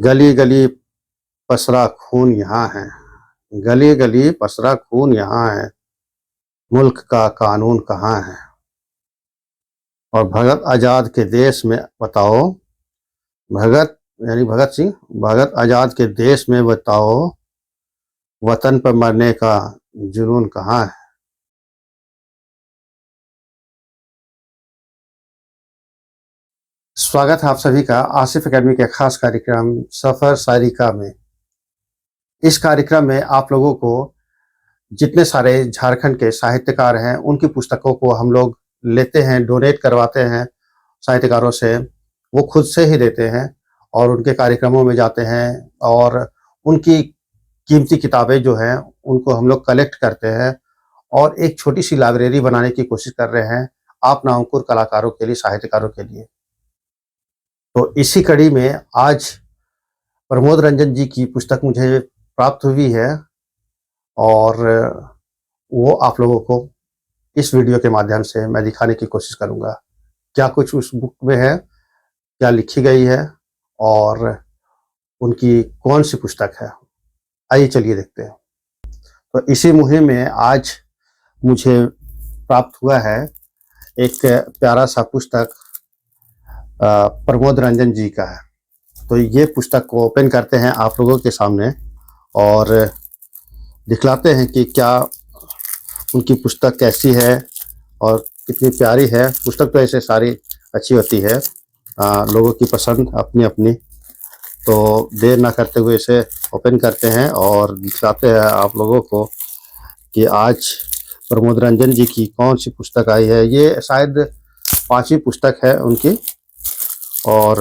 गली गली पसरा खून यहाँ है। गली गली पसरा खून यहाँ है। मुल्क का कानून कहाँ है। और भगत आजाद के देश में बताओ, भगत यानी भगत सिंह, भगत आजाद के देश में बताओ, वतन पर मरने का जुनून कहाँ है। स्वागत है आप सभी का आसिफ एकेडमी के खास कार्यक्रम सफर सारिका में। इस कार्यक्रम में आप लोगों को जितने सारे झारखंड के साहित्यकार हैं उनकी पुस्तकों को हम लोग लेते हैं, डोनेट करवाते हैं साहित्यकारों से। वो खुद से ही देते हैं और उनके कार्यक्रमों में जाते हैं और उनकी कीमती किताबें जो हैं उनको हम लोग कलेक्ट करते हैं और एक छोटी सी लाइब्रेरी बनाने की कोशिश कर रहे हैं आप नामकुर कलाकारों के लिए, साहित्यकारों के लिए। तो इसी कड़ी में आज प्रमोद रंजन जी की पुस्तक मुझे प्राप्त हुई है और वो आप लोगों को इस वीडियो के माध्यम से मैं दिखाने की कोशिश करूंगा क्या कुछ उस बुक में है, क्या लिखी गई है और उनकी कौन सी पुस्तक है। आइए चलिए देखते हैं। तो इसी मुहिम में आज मुझे प्राप्त हुआ है एक प्यारा सा पुस्तक प्रमोद रंजन जी का है। तो ये पुस्तक को ओपन करते हैं आप लोगों के सामने और दिखलाते हैं कि क्या उनकी पुस्तक कैसी है और कितनी प्यारी है। पुस्तक तो ऐसे सारी अच्छी होती है, लोगों की पसंद अपनी अपनी। तो देर ना करते हुए इसे ओपन करते हैं और दिखाते हैं आप लोगों को कि आज प्रमोद रंजन जी की कौन सी पुस्तक आई है। ये शायद 5वीं पुस्तक है उनकी और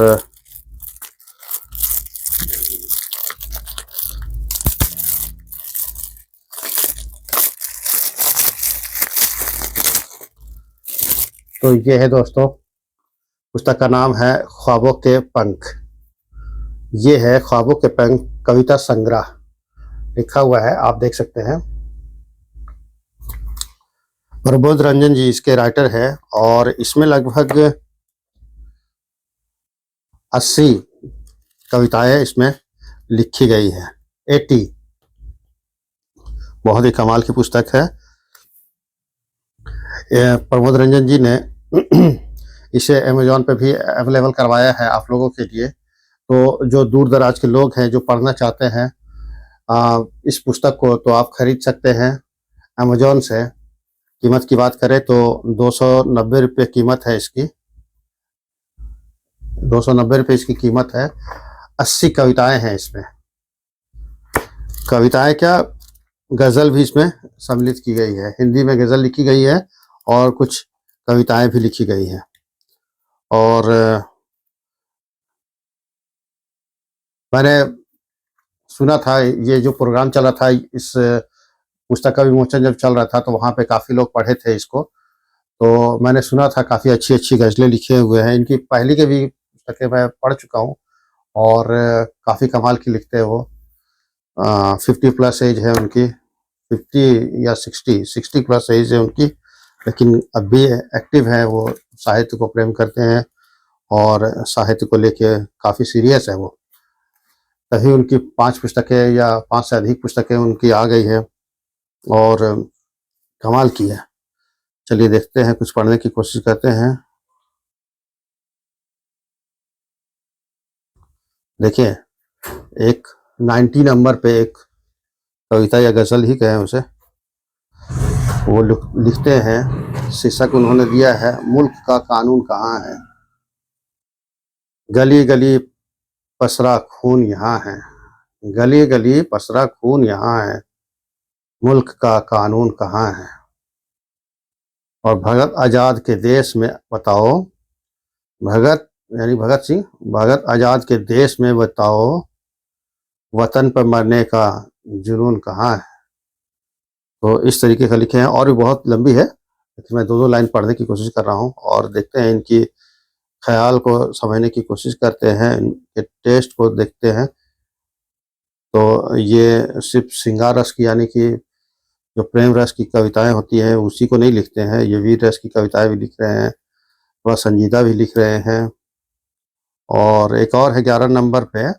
तो ये है दोस्तों, पुस्तक का नाम है ख्वाबों के पंख। ये है ख्वाबों के पंख कविता संग्रह लिखा हुआ है, आप देख सकते हैं। प्रमोद रंजन जी इसके राइटर है और इसमें लगभग 80 कविताएं इसमें लिखी गई है। 80। बहुत ही कमाल की पुस्तक है। प्रमोद रंजन जी ने इसे अमेजोन पे भी अवेलेबल करवाया है आप लोगों के लिए। तो जो दूर दराज के लोग हैं जो पढ़ना चाहते हैं इस पुस्तक को, तो आप खरीद सकते हैं अमेजोन से। कीमत की बात करें तो 290 रुपये कीमत है इसकी। 290 रुपये इसकी कीमत है। 80 कविताएं हैं इसमें। कविताएं क्या, गज़ल भी इसमें सम्मिलित की गई है। हिंदी में गज़ल लिखी गई है और कुछ कविताएं भी लिखी गई हैं। और मैंने सुना था ये जो प्रोग्राम चला था, इस पुस्तक का विमोचन जब चल रहा था तो वहाँ पे काफ़ी लोग पढ़े थे इसको। तो मैंने सुना था काफ़ी अच्छी अच्छी गज़लें लिखे हुए हैं। इनकी पहले की भी पुस्तकें मैं पढ़ चुका हूँ और काफ़ी कमाल की लिखते हैं वो। 50 प्लस एज है उनकी, 50 या 60 प्लस एज है उनकी, लेकिन अब भी एक्टिव है। वो साहित्य को प्रेम करते हैं और साहित्य को लेके काफ़ी सीरियस है वो। तभी उनकी 5 पुस्तकें या 5 से अधिक पुस्तकें उनकी आ गई है और कमाल की है। चलिए देखते हैं, कुछ पढ़ने की कोशिश करते हैं। देखिए, एक 90 नंबर पे एक कविता या गज़ल ही कहें उसे, वो लिखते हैं। शीर्षक उन्होंने दिया है मुल्क का कानून कहाँ है। गली गली पसरा खून यहाँ है। गली गली पसरा खून यहाँ है। मुल्क का कानून कहाँ है। और भगत आजाद के देश में बताओ, भगत यानी भगत सिंह, भगत आजाद के देश में बताओ, वतन पर मरने का जुनून कहाँ है। तो इस तरीके का लिखे हैं और भी बहुत लंबी है, लेकिन मैं 2-2 लाइन पढ़ने की कोशिश कर रहा हूँ और देखते हैं इनकी ख्याल को समझने की कोशिश करते हैं, इनके टेस्ट को देखते हैं। तो ये सिर्फ श्रृंगार रस की यानी कि जो प्रेम रस की कविताएं होती हैं उसी को नहीं लिखते हैं, ये वीर रस की कविताएं भी लिख रहे हैं, थोड़ा संजीदा भी लिख रहे हैं। और एक और है 11 नंबर पे,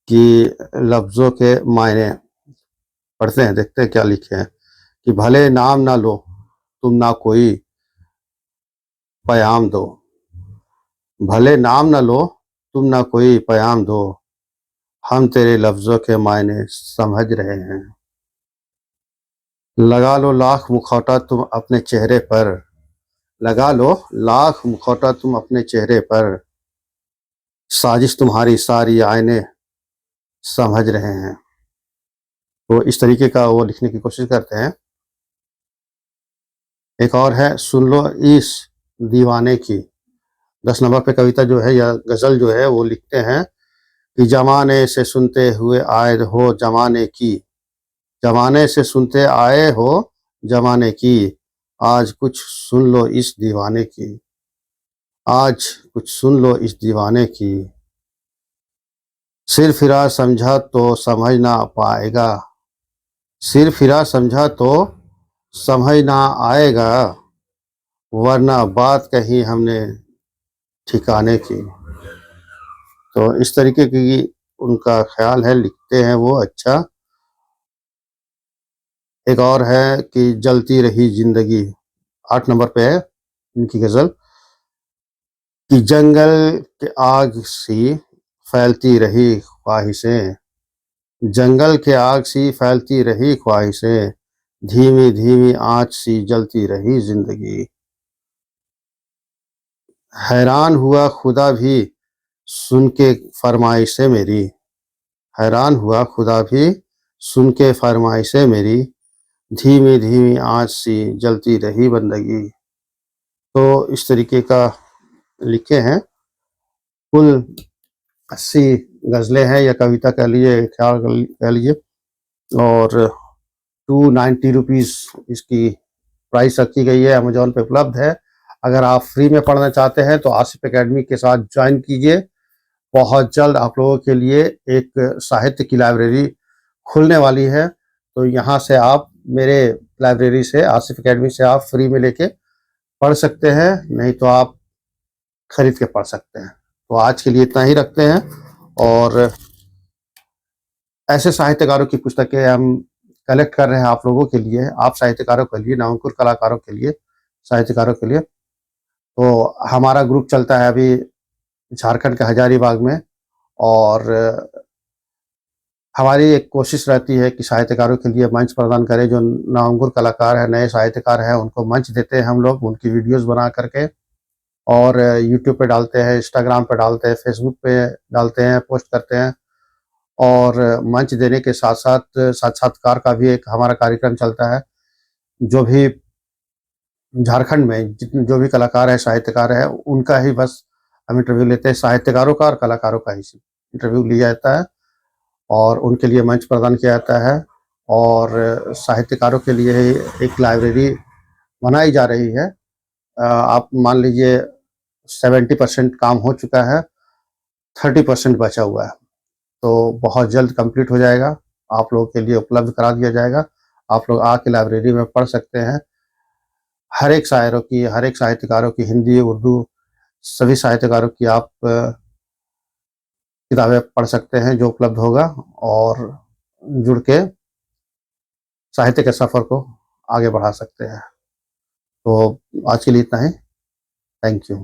कि लफ्ज़ों के मायने पढ़ते हैं, देखते हैं क्या लिखे हैं कि भले नाम ना लो तुम ना कोई पैगाम दो, भले नाम ना लो तुम ना कोई पैगाम दो, हम तेरे लफ्ज़ों के मायने समझ रहे हैं। लगा लो लाख मुखौटा तुम अपने चेहरे पर, लगा लो लाख मुखौटा तुम अपने चेहरे पर, साजिश तुम्हारी सारी आईने समझ रहे हैं। तो इस तरीके का वो लिखने की कोशिश करते हैं। एक और है सुन लो इस दीवाने की, 10 नंबर पे कविता जो है या गज़ल जो है वो लिखते हैं कि ज़माने से सुनते हुए आए हो ज़माने की, ज़माने से सुनते आए हो ज़माने की, आज कुछ सुन लो इस दीवाने की, आज कुछ सुन लो इस दीवाने की। सिर फिरा समझा तो समझ ना पाएगा, सिर फिरा समझा तो समझ ना आएगा, वरना बात कही हमने ठिकाने की। तो इस तरीके की उनका ख़्याल है, लिखते हैं वो अच्छा। एक और है कि जलती रही ज़िंदगी, 8 नंबर पे है इनकी गज़ल कि जंगल के आग सी फैलती रही ख्वाहिशें, जंगल के आग सी फैलती रही ख्वाहिशें, धीमी-धीमी आँच सी जलती रही ज़िंदगी। हैरान हुआ खुदा भी सुन के फ़रमाइशें मेरी, हैरान हुआ खुदा भी सुन के फ़रमाइशें मेरी, धीमी-धीमी आँच सी जलती रही बंदगी। तो इस तरीके का लिखे हैं। कुल 80 गज़लें हैं या कविता कह लीजिए, ख़्याल कह लीजिए, और 290 रुपीज़ इसकी प्राइस रखी गई है, अमेज़न पे उपलब्ध है। अगर आप फ्री में पढ़ना चाहते हैं तो आसिफ एकेडमी के साथ जॉइन कीजिए। बहुत जल्द आप लोगों के लिए एक साहित्य की लाइब्रेरी खुलने वाली है, तो यहाँ से आप मेरे लाइब्रेरी से, आसिफ एकेडमी से आप फ्री में लेके पढ़ सकते हैं, नहीं तो आप खरीद के पढ़ सकते हैं। तो आज के लिए इतना ही रखते हैं, और ऐसे साहित्यकारों की पुस्तकें हम कलेक्ट कर रहे हैं आप लोगों के लिए, आप साहित्यकारों के लिए, नवंकुर कलाकारों के लिए, साहित्यकारों के लिए। तो हमारा ग्रुप चलता है अभी झारखंड के हजारीबाग में, और हमारी एक कोशिश रहती है कि साहित्यकारों के लिए मंच प्रदान करें। जो नवंकुर कलाकार हैं, नए साहित्यकार हैं, उनको मंच देते हैं हम लोग, उनकी वीडियोज़ बना करके, और यूट्यूब पे डालते हैं, इंस्टाग्राम पे डालते हैं, फेसबुक पे डालते हैं, पोस्ट करते हैं। और मंच देने के साथ-साथ साक्षात्कार का भी एक हमारा कार्यक्रम चलता है। जो भी झारखंड में जितने जो भी कलाकार हैं, साहित्यकार हैं, उनका ही बस हम इंटरव्यू लेते हैं। साहित्यकारों का और कलाकारों का ही इंटरव्यू लिया जाता है, और उनके लिए मंच प्रदान किया जाता है। और साहित्यकारों के लिए एक लाइब्रेरी बनाई जा रही है। आप मान लीजिए 70% काम हो चुका है, 30% बचा हुआ है। तो बहुत जल्द कंप्लीट हो जाएगा, आप लोगों के लिए उपलब्ध करा दिया जाएगा। आप लोग आके लाइब्रेरी में पढ़ सकते हैं। हर एक शायरों की, हर एक साहित्यकारों की, हिंदी, उर्दू, सभी साहित्यकारों की आप किताबें पढ़ सकते हैं, जो उपलब्ध होगा, और जुड़ के साहित्य के सफ़र को आगे बढ़ा सकते हैं। तो आज के लिए इतना ही। Thank you.